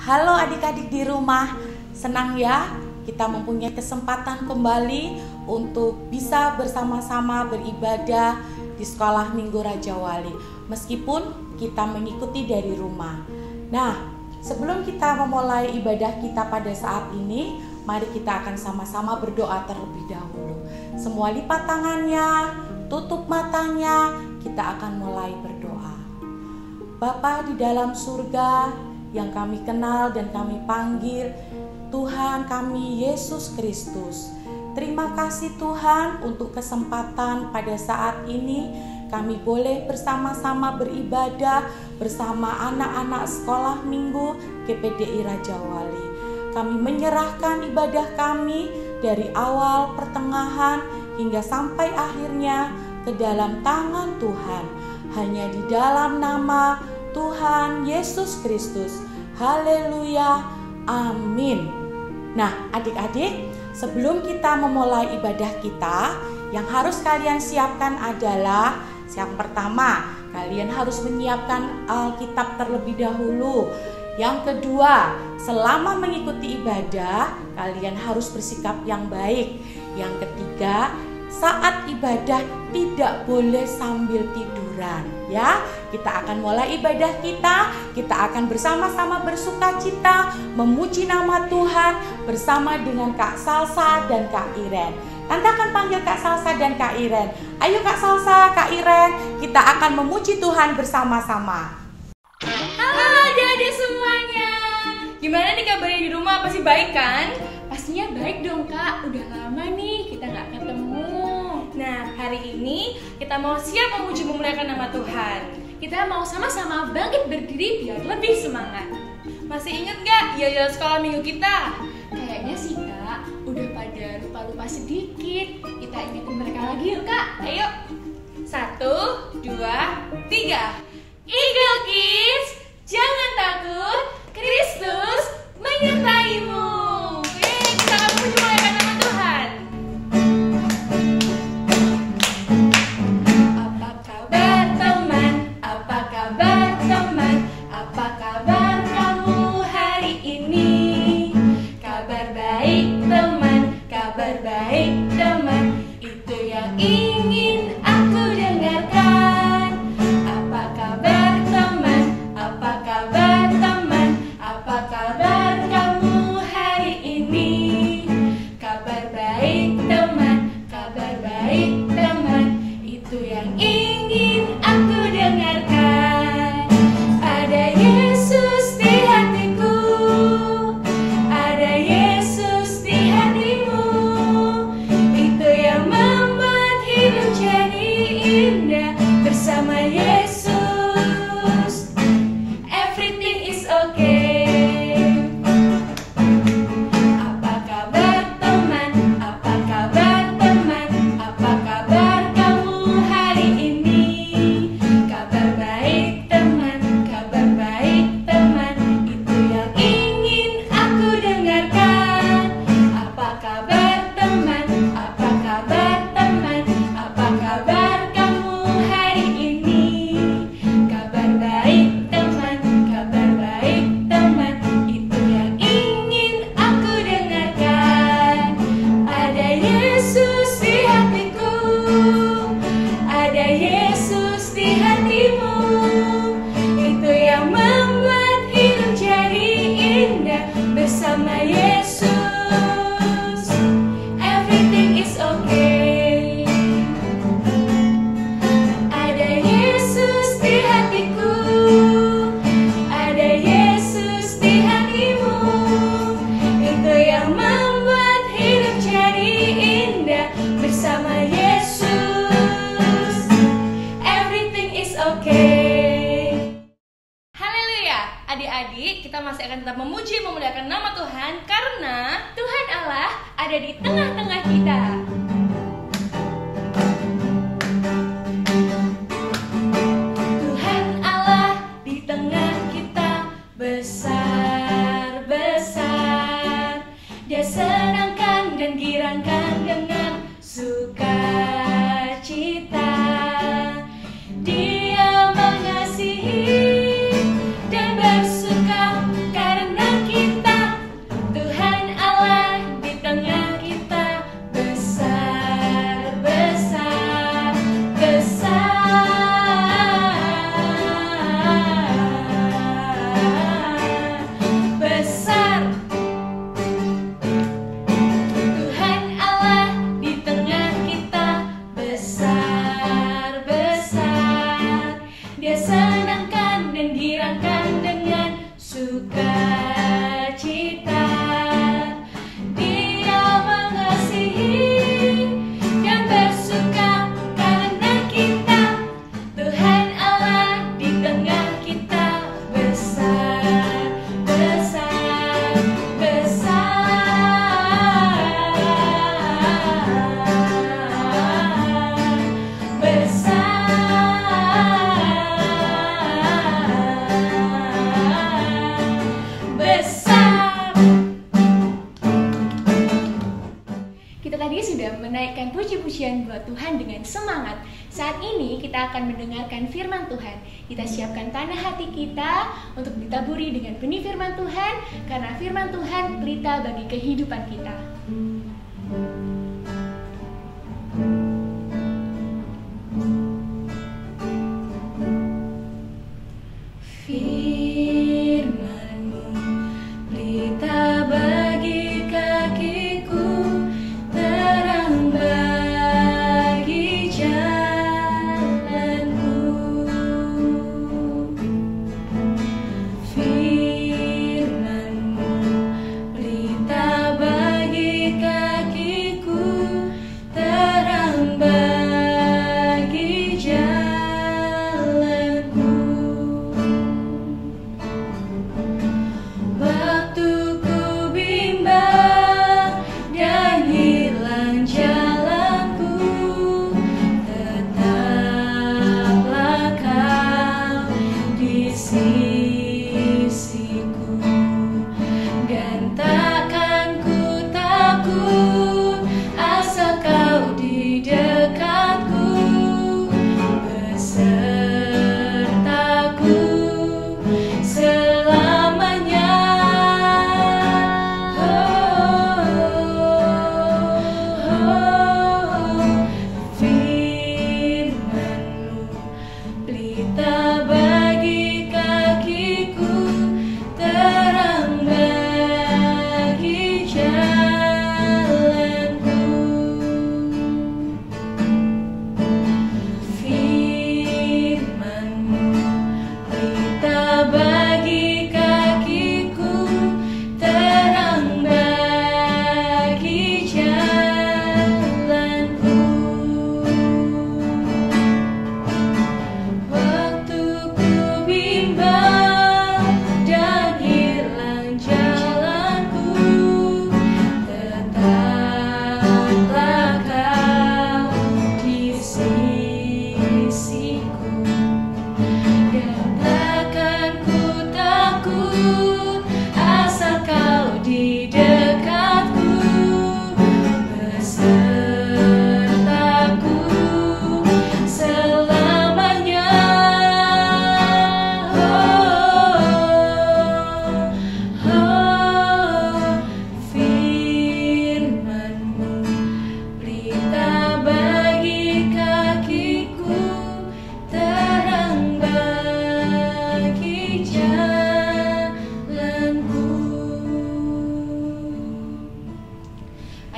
Halo adik-adik di rumah, senang ya kita mempunyai kesempatan kembali untuk bisa bersama-sama beribadah di Sekolah Minggu Raja Wali, meskipun kita mengikuti dari rumah. Nah, sebelum kita memulai ibadah kita pada saat ini, mari kita akan sama-sama berdoa terlebih dahulu. Semua lipat tangannya, tutup matanya, kita akan mulai berdoa. Bapa di dalam surga yang kami kenal dan kami panggil, Tuhan kami Yesus Kristus. Terima kasih Tuhan untuk kesempatan pada saat ini kami boleh bersama-sama beribadah bersama anak-anak sekolah minggu GPDI Raja Wali. Kami menyerahkan ibadah kami dari awal, pertengahan, hingga sampai akhirnya ke dalam tangan Tuhan. Hanya di dalam nama Tuhan Yesus Kristus. Haleluya. Amin. Nah, adik-adik, sebelum kita memulai ibadah kita, yang harus kalian siapkan adalah yang pertama, kalian harus menyiapkan Alkitab terlebih dahulu. Yang kedua, selama mengikuti ibadah, kalian harus bersikap yang baik. Yang ketiga, saat ibadah tidak boleh sambil tiduran, ya. Kita akan mulai ibadah kita akan bersama-sama bersukacita, memuji nama Tuhan bersama dengan Kak Salsa dan Kak Iren. Tante akan panggil Kak Salsa dan Kak Iren. Ayo Kak Salsa, Kak Iren, kita akan memuji Tuhan bersama-sama. Halo adik-adik semuanya. Gimana nih kabarnya di rumah? Pasti baik kan? Pastinya baik dong Kak. Udah lama nih kita gak ketemu. Nah, hari ini kita mau siap memuji memuliakan nama Tuhan. Kita mau sama-sama bangkit berdiri biar lebih semangat. Masih inget gak yel-yel sekolah minggu kita? Kayaknya sih Kak, udah pada lupa-lupa sedikit. Kita ingetin mereka lagi yuk Kak. Ayo. 1, 2, 3. Eagle Kids, jangan takut, Kristus menyertaimu. Yeay, kita akan memuji memuliakan nama Tuhan. Apa kabar teman? Apa kabar teman? Apa kabar kamu hari ini? Kabar baik teman, kabar baik teman, itu yang ingin aku dengarkan. Apa kabar teman? Apa kabar teman? Apa kabar kamu hari ini? Kabar baik teman, kabar baik teman, itu yang ingin aku dengarkan. Ada Yesus di hatiku, ada Yesus di hatimu, itu yang membuat hidup jadi indah bersama Yesus. Everything is okay. Apa kabar teman? Apa kabar teman? Apa kabar kamu hari ini? Kabar baik teman, kabar baik teman, itu yang ingin aku dengarkan. Apa kabar teman? Apa kabar teman? Apa kabar kamu hari ini? Kabar baik teman, kabar baik teman, itu yang ingin aku dengarkan. Ada Yesus di hatiku, ada Yesus di hatimu, itu yang membuat hidup jadi indah bersama Yesus. Everything is okay. Ada Yesus di hatiku, ada Yesus di hatimu, itu yang membuat hidup jadi indah bersama Yesus. Everything is okay. Haleluya, adik-adik, kita masih akan tetap memuji memuliakan nama Tuhan karena Tuhan Allah ada di tengah-tengah kita. Tuhan Allah di tengah kita besar-besar. Dia senangkan dan girangkan dengan sukacita. Dia mengasihi dan bersuka karena menaikkan puji-pujian buat Tuhan dengan semangat. Saat ini kita akan mendengarkan firman Tuhan. Kita siapkan tanah hati kita untuk ditaburi dengan benih firman Tuhan, karena firman Tuhan pelita bagi kehidupan kita.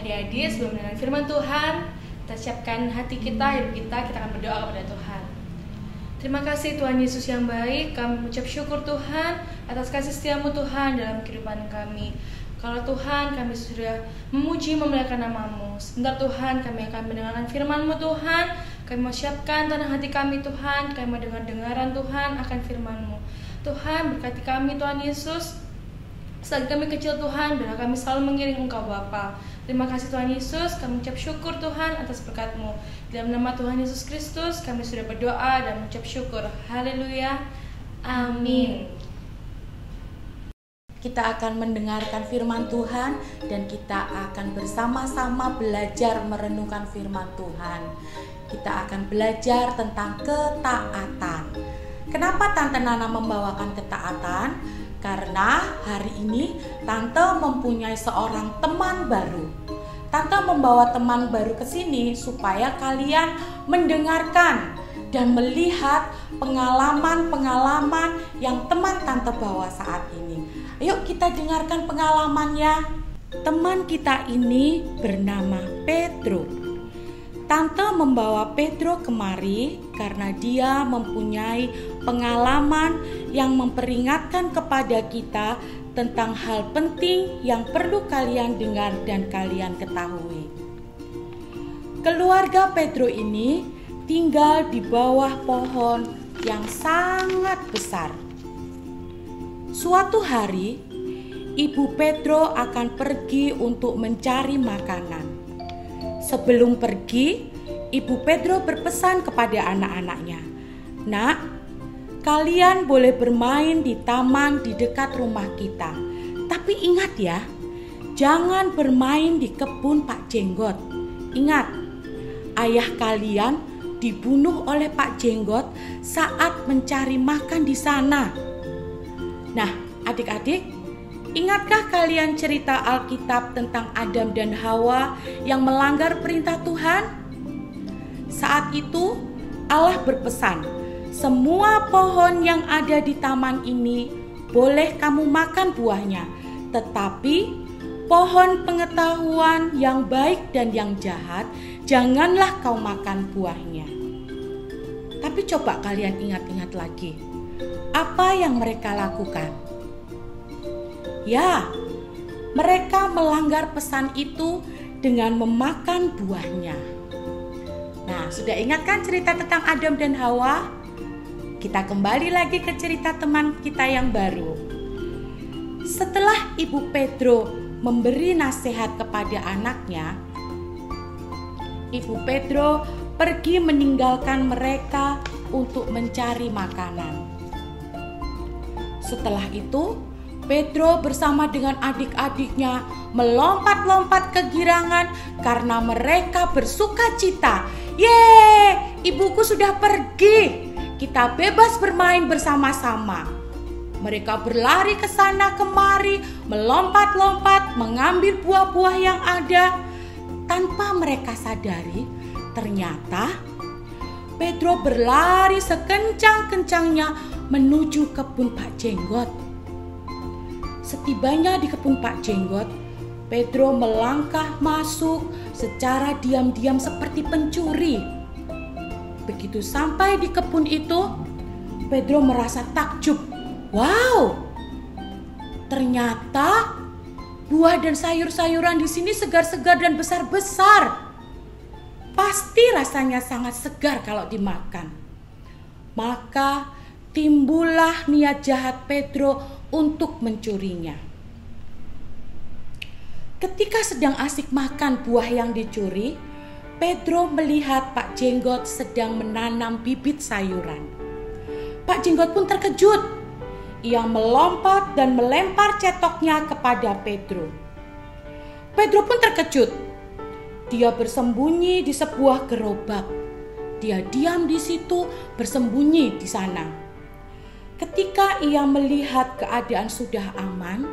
Adik-adik, sebelum mendengar firman Tuhan, kita siapkan hati kita, hidup kita akan berdoa kepada Tuhan. Terima kasih Tuhan Yesus yang baik, kami mengucap syukur Tuhan atas kasih setiamu Tuhan dalam kehidupan kami. Kalau Tuhan, kami sudah memuji memuliakan nama-Mu. Sebentar Tuhan, kami akan mendengarkan firman-Mu Tuhan. Kami mau siapkan tanah hati kami Tuhan, kami mau dengar-dengaran Tuhan akan firman-Mu. Tuhan, berkati kami Tuhan Yesus. Selagi kami kecil Tuhan, biarlah kami selalu mengiring Engkau Bapa. Terima kasih Tuhan Yesus, kami ucap syukur Tuhan atas berkat-Mu. Dalam nama Tuhan Yesus Kristus, kami sudah berdoa dan mengucap syukur. Haleluya. Amin. Kita akan mendengarkan firman Tuhan dan kita akan bersama-sama belajar merenungkan firman Tuhan. Kita akan belajar tentang ketaatan. Kenapa Tante Nana membawakan ketaatan? Karena hari ini Tante mempunyai seorang teman baru. Tante membawa teman baru ke sini supaya kalian mendengarkan dan melihat pengalaman-pengalaman yang teman Tante bawa saat ini. Ayo kita dengarkan pengalamannya. Teman kita ini bernama Pedro. Tante membawa Pedro kemari karena dia mempunyai pengalaman yang memperingatkan kepada kita tentang hal penting yang perlu kalian dengar dan kalian ketahui. Keluarga Pedro ini tinggal di bawah pohon yang sangat besar. Suatu hari, Ibu Pedro akan pergi untuk mencari makanan. Sebelum pergi, Ibu Pedro berpesan kepada anak-anaknya, "Nak, kalian boleh bermain di taman di dekat rumah kita. Tapi ingat ya, jangan bermain di kebun Pak Jenggot. Ingat, ayah kalian dibunuh oleh Pak Jenggot saat mencari makan di sana. Nah, adik-adik, ingatkah kalian cerita Alkitab tentang Adam dan Hawa yang melanggar perintah Tuhan? Saat itu Allah berpesan, semua pohon yang ada di taman ini boleh kamu makan buahnya, tetapi pohon pengetahuan yang baik dan yang jahat, janganlah kau makan buahnya. Tapi coba kalian ingat-ingat lagi, apa yang mereka lakukan? Ya, mereka melanggar pesan itu dengan memakan buahnya. Nah, sudah ingat kan cerita tentang Adam dan Hawa? Kita kembali lagi ke cerita teman kita yang baru. Setelah Ibu Pedro memberi nasihat kepada anaknya, Ibu Pedro pergi meninggalkan mereka untuk mencari makanan. Setelah itu, Pedro bersama dengan adik-adiknya melompat-lompat kegirangan karena mereka bersuka cita. Yeay, ibuku sudah pergi. Kita bebas bermain bersama-sama. Mereka berlari ke sana kemari, melompat-lompat, mengambil buah-buah yang ada. Tanpa mereka sadari, ternyata Pedro berlari sekencang-kencangnya menuju kebun Pak Jenggot. Setibanya di kebun Pak Jenggot, Pedro melangkah masuk secara diam-diam seperti pencuri. Begitu sampai di kebun itu, Pedro merasa takjub. Wow, ternyata buah dan sayur-sayuran di sini segar-segar dan besar-besar. Pasti rasanya sangat segar kalau dimakan. Maka timbullah niat jahat Pedro untuk mencurinya. Ketika sedang asik makan buah yang dicuri, Pedro melihat Pak Jenggot sedang menanam bibit sayuran. Pak Jenggot pun terkejut. Ia melompat dan melempar cetoknya kepada Pedro. Pedro pun terkejut. Dia bersembunyi di sebuah gerobak. Dia diam di situ, bersembunyi di sana. Ketika ia melihat keadaan sudah aman,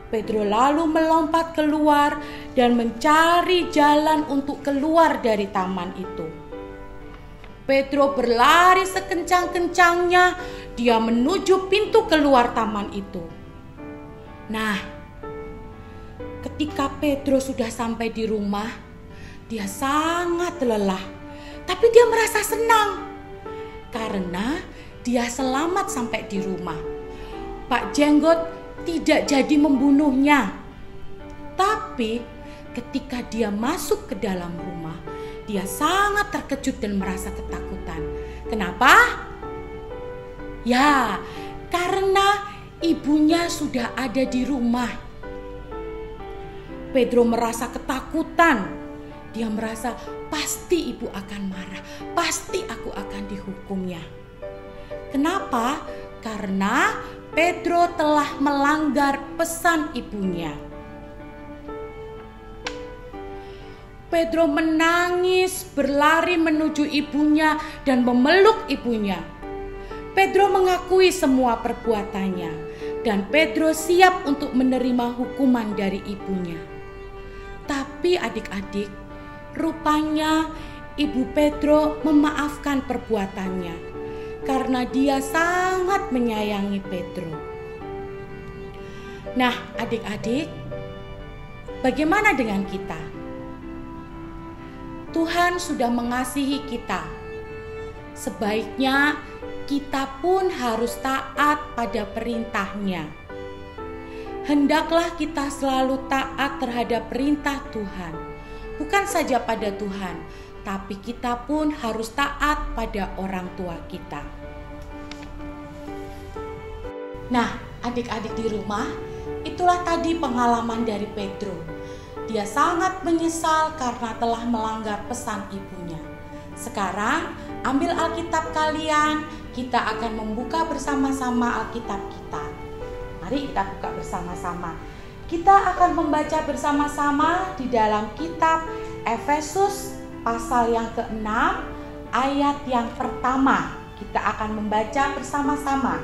Pedro lalu melompat keluar dan mencari jalan untuk keluar dari taman itu. Pedro berlari sekencang-kencangnya, dia menuju pintu keluar taman itu. Nah, ketika Pedro sudah sampai di rumah, dia sangat lelah. Tapi dia merasa senang karena dia selamat sampai di rumah. Pak Jenggot tidak jadi membunuhnya. Tapi ketika dia masuk ke dalam rumah, dia sangat terkejut dan merasa ketakutan. Kenapa? Ya, karena ibunya sudah ada di rumah. Pedro merasa ketakutan. Dia merasa pasti ibu akan marah, pasti aku akan dihukumnya. Kenapa? Karena Pedro telah melanggar pesan ibunya. Pedro menangis, berlari menuju ibunya dan memeluk ibunya. Pedro mengakui semua perbuatannya dan Pedro siap untuk menerima hukuman dari ibunya. Tapi adik-adik, rupanya ibu Pedro memaafkan perbuatannya karena dia sangat menyayangi Pedro. Nah, adik-adik, bagaimana dengan kita? Tuhan sudah mengasihi kita. Sebaiknya kita pun harus taat pada perintah-Nya. Hendaklah kita selalu taat terhadap perintah Tuhan. Bukan saja pada Tuhan, tapi kita pun harus taat pada orang tua kita. Nah, adik-adik di rumah, itulah tadi pengalaman dari Pedro. Dia sangat menyesal karena telah melanggar pesan ibunya. Sekarang, ambil Alkitab kalian, kita akan membuka bersama-sama Alkitab kita. Mari kita buka bersama-sama. Kita akan membaca bersama-sama di dalam kitab Efesus pasal yang ke-6 ayat yang pertama. Kita akan membaca bersama-sama.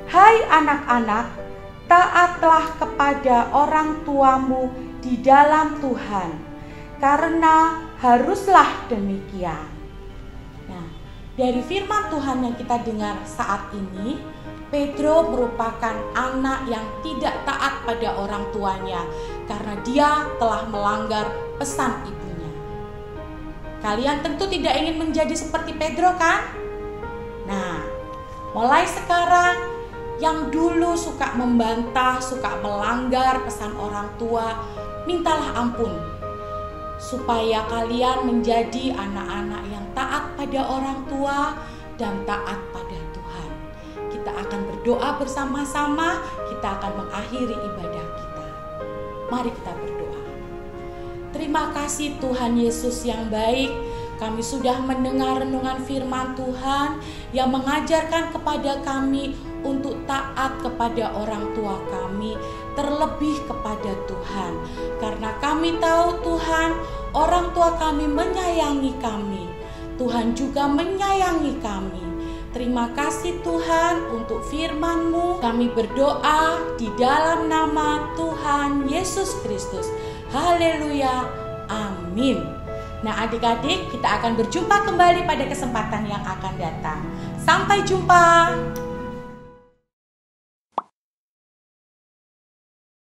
Hai anak-anak, taatlah kepada orang tuamu di dalam Tuhan, karena haruslah demikian. Nah, dari firman Tuhan yang kita dengar saat ini, Pedro merupakan anak yang tidak taat pada orang tuanya karena dia telah melanggar pesan ibunya. Kalian tentu tidak ingin menjadi seperti Pedro, kan? Nah, mulai sekarang yang dulu suka membantah, suka melanggar pesan orang tua, mintalah ampun supaya kalian menjadi anak-anak yang taat pada orang tua dan taat pada Tuhan. Kita akan berdoa bersama-sama, kita akan mengakhiri ibadah kita. Mari kita berdoa. Terima kasih Tuhan Yesus yang baik. Kami sudah mendengar renungan firman Tuhan yang mengajarkan kepada kami untuk taat kepada orang tua kami, terlebih kepada Tuhan. Karena kami tahu Tuhan, orang tua kami menyayangi kami. Tuhan juga menyayangi kami. Terima kasih Tuhan untuk firman-Mu. Kami berdoa di dalam nama Tuhan Yesus Kristus. Haleluya, amin. Nah adik-adik, kita akan berjumpa kembali pada kesempatan yang akan datang. Sampai jumpa.